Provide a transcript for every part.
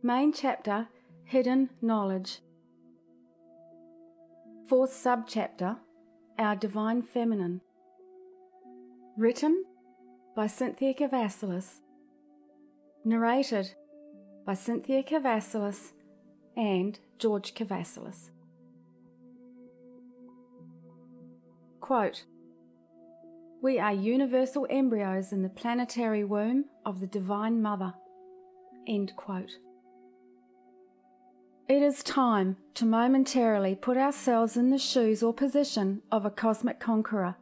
Main chapter, Hidden Knowledge. Fourth subchapter, Our Divine Feminine. Written by Cynthia Kavassilas. Narrated by Cynthia Kavassilas and George Kavassilas. Quote, "We are universal embryos in the planetary womb of the Divine Mother." End quote. It is time to momentarily put ourselves in the shoes or position of a cosmic conqueror,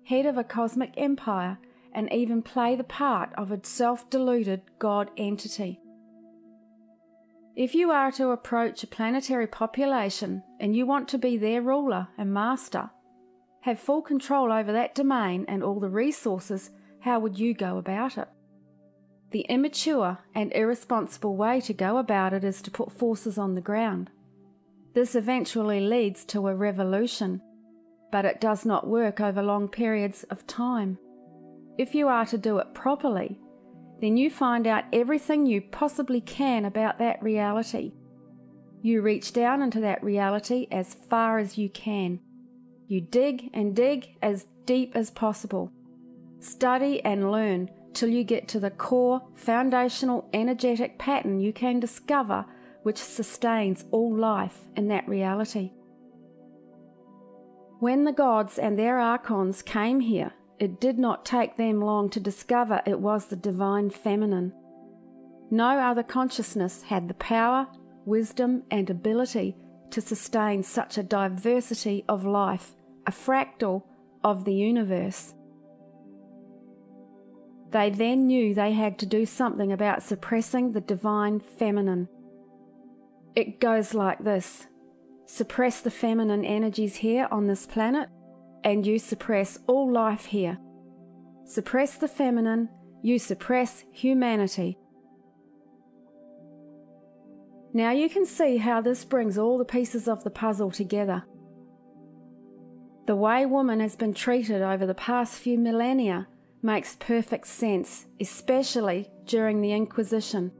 head of a cosmic empire, and even play the part of a self-deluded God entity. If you are to approach a planetary population and you want to be their ruler and master, have full control over that domain and all the resources, how would you go about it? The immature and irresponsible way to go about it is to put forces on the ground. This eventually leads to a revolution, but it does not work over long periods of time. If you are to do it properly, then you find out everything you possibly can about that reality. You reach down into that reality as far as you can. You dig and dig as deep as possible. Study and learn till you get to the core, foundational, energetic pattern you can discover which sustains all life in that reality. When the gods and their archons came here, it did not take them long to discover it was the Divine Feminine. No other consciousness had the power, wisdom, and ability to sustain such a diversity of life, a fractal of the universe. They then knew they had to do something about suppressing the Divine Feminine. It goes like this: suppress the feminine energies here on this planet, and you suppress all life here. Suppress the feminine, you suppress humanity. Now you can see how this brings all the pieces of the puzzle together. The way woman has been treated over the past few millennia makes perfect sense, especially during the Inquisition.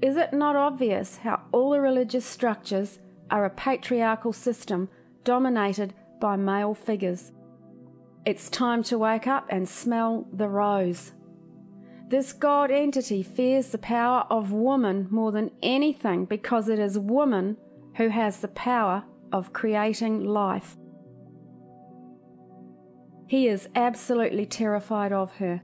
Is it not obvious how all the religious structures are a patriarchal system dominated by male figures? It's time to wake up and smell the rose. This God entity fears the power of woman more than anything because it is woman who has the power of creating life. He is absolutely terrified of her.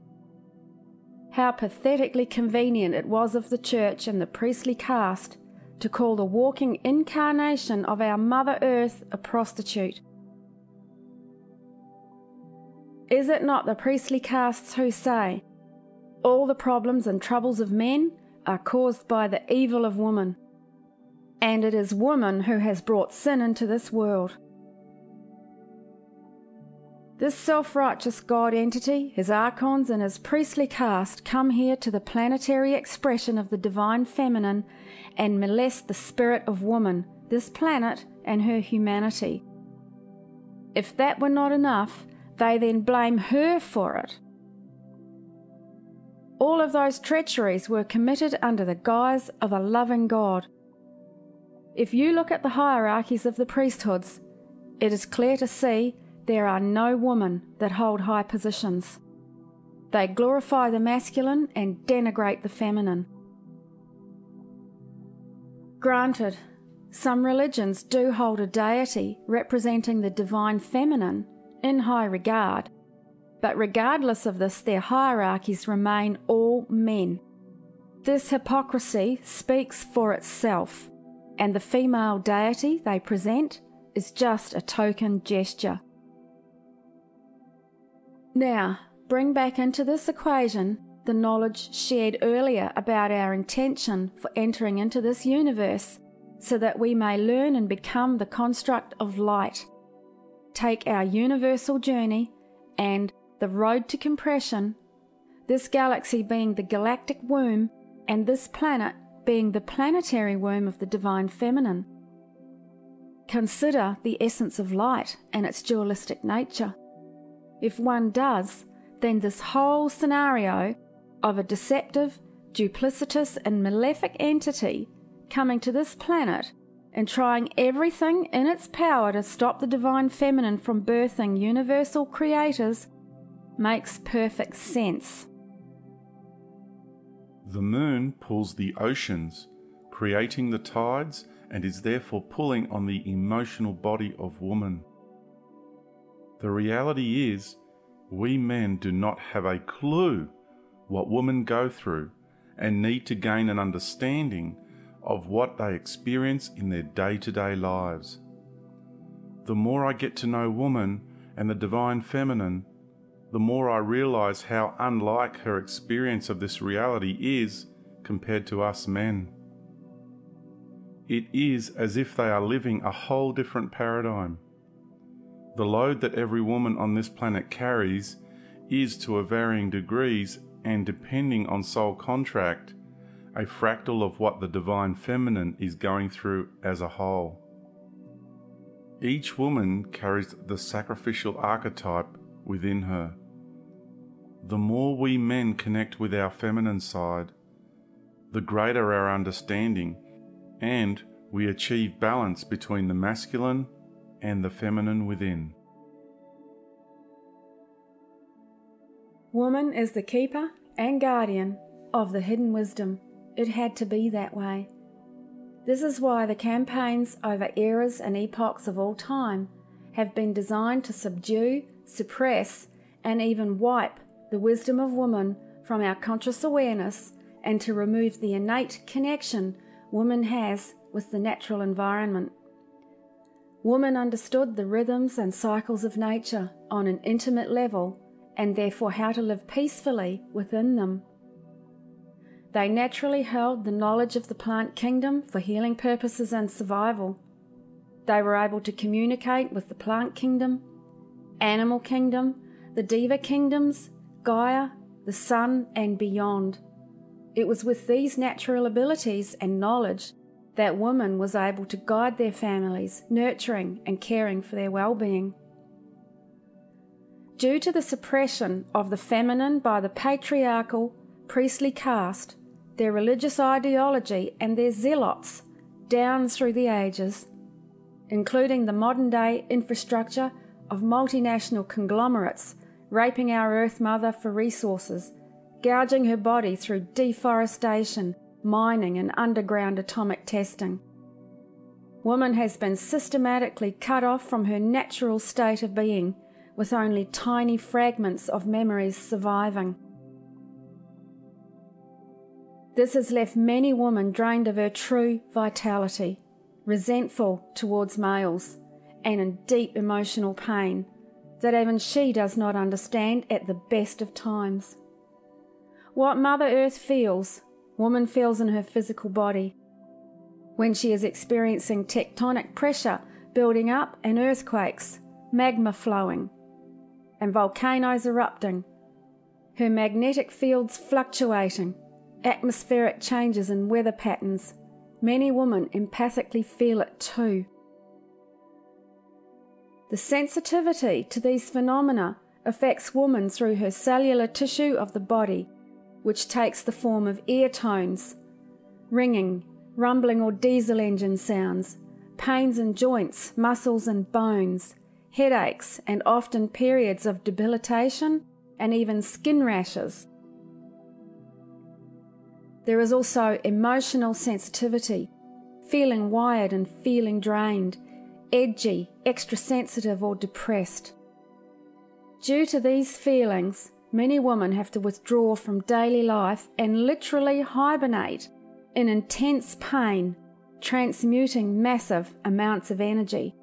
How pathetically convenient it was of the church and the priestly caste to call the walking incarnation of our Mother Earth a prostitute. Is it not the priestly castes who say, all the problems and troubles of men are caused by the evil of woman, and it is woman who has brought sin into this world? This self-righteous God entity, his archons and his priestly caste come here to the planetary expression of the Divine Feminine and molest the spirit of woman, this planet and her humanity. If that were not enough, they then blame her for it. All of those treacheries were committed under the guise of a loving God. If you look at the hierarchies of the priesthoods, it is clear to see there are no women that hold high positions. They glorify the masculine and denigrate the feminine. Granted, some religions do hold a deity representing the Divine Feminine in high regard, but regardless of this, their hierarchies remain all men. This hypocrisy speaks for itself, and the female deity they present is just a token gesture. Now, bring back into this equation the knowledge shared earlier about our intention for entering into this universe so that we may learn and become the construct of light. Take our universal journey and the road to compression, this galaxy being the galactic womb and this planet being the planetary womb of the Divine Feminine. Consider the essence of light and its dualistic nature. If one does, then this whole scenario of a deceptive, duplicitous and malefic entity coming to this planet and trying everything in its power to stop the divine feminine from birthing universal creators makes perfect sense. The moon pulls the oceans, creating the tides, and is therefore pulling on the emotional body of woman. The reality is, we men do not have a clue what women go through and need to gain an understanding of what they experience in their day-to-day lives. The more I get to know woman and the divine feminine, the more I realize how unlike her experience of this reality is compared to us men. It is as if they are living a whole different paradigm. The load that every woman on this planet carries is, to a varying degrees and depending on soul contract, a fractal of what the divine feminine is going through as a whole. Each woman carries the sacrificial archetype within her. The more we men connect with our feminine side, the greater our understanding, and we achieve balance between the masculine and the feminine within. Woman is the keeper and guardian of the hidden wisdom. It had to be that way. This is why the campaigns over eras and epochs of all time have been designed to subdue, suppress, and even wipe the wisdom of woman from our conscious awareness, and to remove the innate connection woman has with the natural environment. Woman understood the rhythms and cycles of nature on an intimate level, and therefore how to live peacefully within them. They naturally held the knowledge of the plant kingdom for healing purposes and survival. They were able to communicate with the plant kingdom, animal kingdom, the Deva kingdoms, Gaia, the sun, and beyond. It was with these natural abilities and knowledge that woman was able to guide their families, nurturing and caring for their well-being. Due to the suppression of the feminine by the patriarchal, priestly caste, their religious ideology and their zealots down through the ages, including the modern-day infrastructure of multinational conglomerates raping our Earth Mother for resources, gouging her body through deforestation, mining and underground atomic testing. Woman has been systematically cut off from her natural state of being, with only tiny fragments of memories surviving. This has left many women drained of her true vitality, resentful towards males, and in deep emotional pain that even she does not understand at the best of times. What Mother Earth feels, woman feels in her physical body. When she is experiencing tectonic pressure building up and earthquakes, magma flowing, and volcanoes erupting, her magnetic fields fluctuating, atmospheric changes and weather patterns, many women empathically feel it too. The sensitivity to these phenomena affects woman through her cellular tissue of the body, which takes the form of ear tones, ringing, rumbling or diesel engine sounds, pains in joints, muscles and bones, headaches, and often periods of debilitation and even skin rashes. There is also emotional sensitivity, feeling wired and feeling drained, edgy, extra sensitive or depressed. Due to these feelings, many women have to withdraw from daily life and literally hibernate in intense pain, transmuting massive amounts of energy,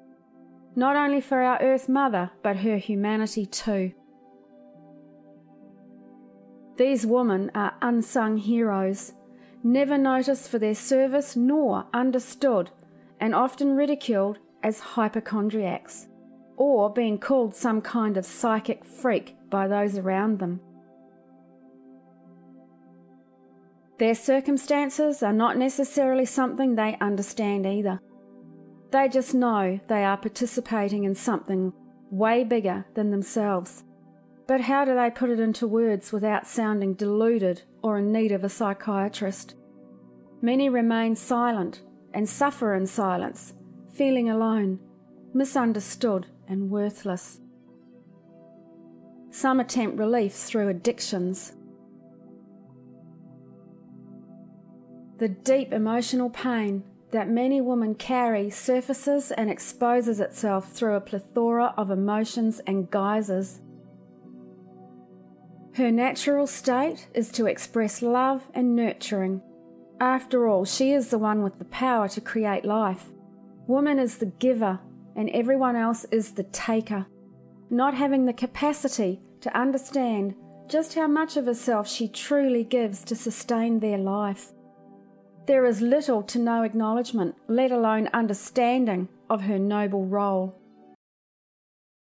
not only for our Earth Mother, but her humanity too. These women are unsung heroes, never noticed for their service nor understood, and often ridiculed as hypochondriacs, or being called some kind of psychic freak by those around them. Their circumstances are not necessarily something they understand either. They just know they are participating in something way bigger than themselves, But how do they put it into words without sounding deluded or in need of a psychiatrist? Many remain silent and suffer in silence, feeling alone, misunderstood and worthless. Some attempt relief through addictions. The deep emotional pain that many women carry surfaces and exposes itself through a plethora of emotions and guises. Her natural state is to express love and nurturing. After all, she is the one with the power to create life. Woman is the giver and everyone else is the taker, not having the capacity to understand just how much of herself she truly gives to sustain their life. There is little to no acknowledgement, let alone understanding, of her noble role.